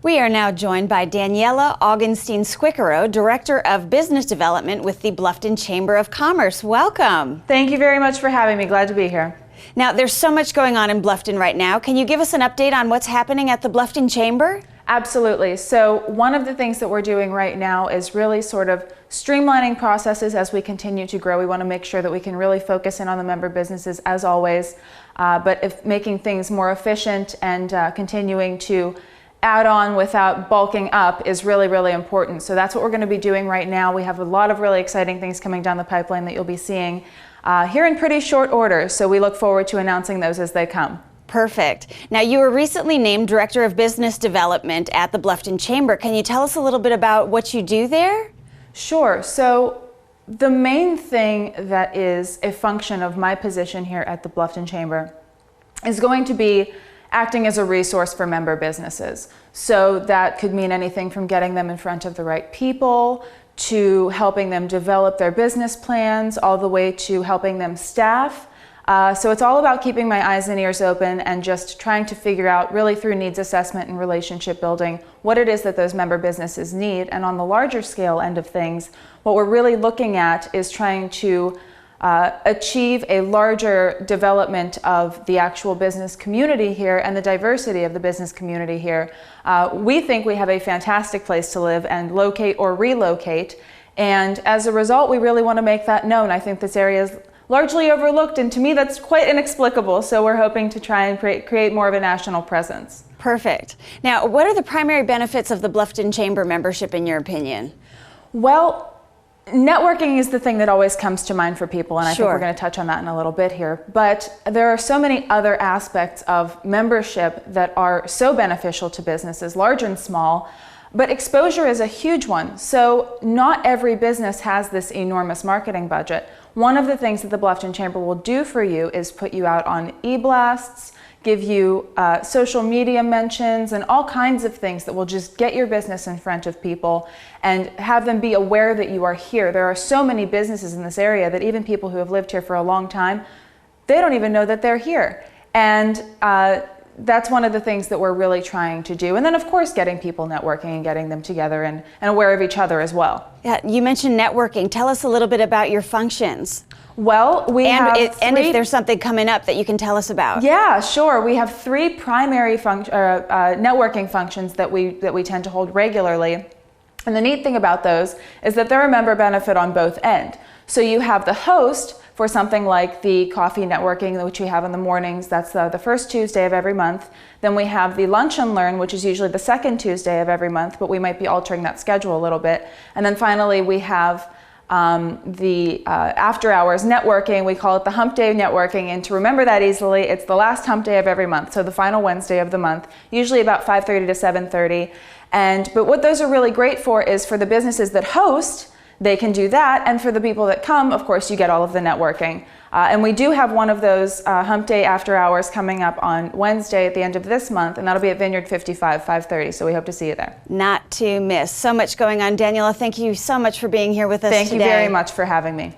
We are now joined by Daniella Augenstein Squicquero, Director of Business Development with the Bluffton Chamber of Commerce. Welcome. Thank you very much for having me. Glad to be here. Now, there's so much going on in Bluffton right now. Can you give us an update on what's happening at the Bluffton Chamber? Absolutely. So one of the things that we're doing right now is really sort of streamlining processes as we continue to grow. We want to make sure that we can really focus in on the member businesses as always, but if making things more efficient and continuing to add on without bulking up is really, really important. So that's what we're going to be doing right now. We have a lot of really exciting things coming down the pipeline that you'll be seeing here in pretty short order. So we look forward to announcing those as they come. Perfect. Now, you were recently named Director of Business Development at the Bluffton Chamber. Can you tell us a little bit about what you do there? Sure. So the main thing that is a function of my position here at the Bluffton Chamber is going to be acting as a resource for member businesses. So that could mean anything from getting them in front of the right people, to helping them develop their business plans, all the way to helping them staff. So it's all about keeping my eyes and ears open and just trying to figure out, really through needs assessment and relationship building, what it is that those member businesses need. And on the larger scale end of things, what we're really looking at is trying to achieve a larger development of the actual business community here and the diversity of the business community here. We think we have a fantastic place to live and locate or relocate, and as a result we really want to make that known. I think this area is largely overlooked, and to me that's quite inexplicable, so we're hoping to try and create more of a national presence. Perfect. Now, what are the primary benefits of the Bluffton Chamber membership in your opinion? Well, networking is the thing that always comes to mind for people, and I think Sure. we're going to touch on that in a little bit here. But there are so many other aspects of membership that are so beneficial to businesses, large and small, but exposure is a huge one. So not every business has this enormous marketing budget. One of the things that the Bluffton Chamber will do for you is put you out on e-blasts, give you social media mentions and all kinds of things that will just get your business in front of people and have them be aware that you are here. There are so many businesses in this area that even people who have lived here for a long time, they don't even know that they're here. And that's one of the things that we're really trying to do. And then of course getting people networking and getting them together and aware of each other as well. Yeah, you mentioned networking. Tell us a little bit about your functions. Well, and if there's something coming up that you can tell us about. Yeah, sure. We have three primary networking functions that we tend to hold regularly. And the neat thing about those is that they're a member benefit on both ends. So you have the host for something like the coffee networking, which we have in the mornings. That's the first Tuesday of every month. Then we have the lunch and learn, which is usually the second Tuesday of every month, but we might be altering that schedule a little bit. And then finally we have the after hours networking. We call it the Hump Day of Networking, and to remember that easily, it's the last Hump Day of every month, so the final Wednesday of the month, usually about 5:30 to 7:30. But what those are really great for is for the businesses that host, they can do that, and for the people that come, of course, you get all of the networking. And we do have one of those Hump Day after hours coming up on Wednesday at the end of this month, and that'll be at Vineyard 55, 5:30, so we hope to see you there. Not to miss. So much going on. Daniella, thank you so much for being here with us today. Thank you very much for having me.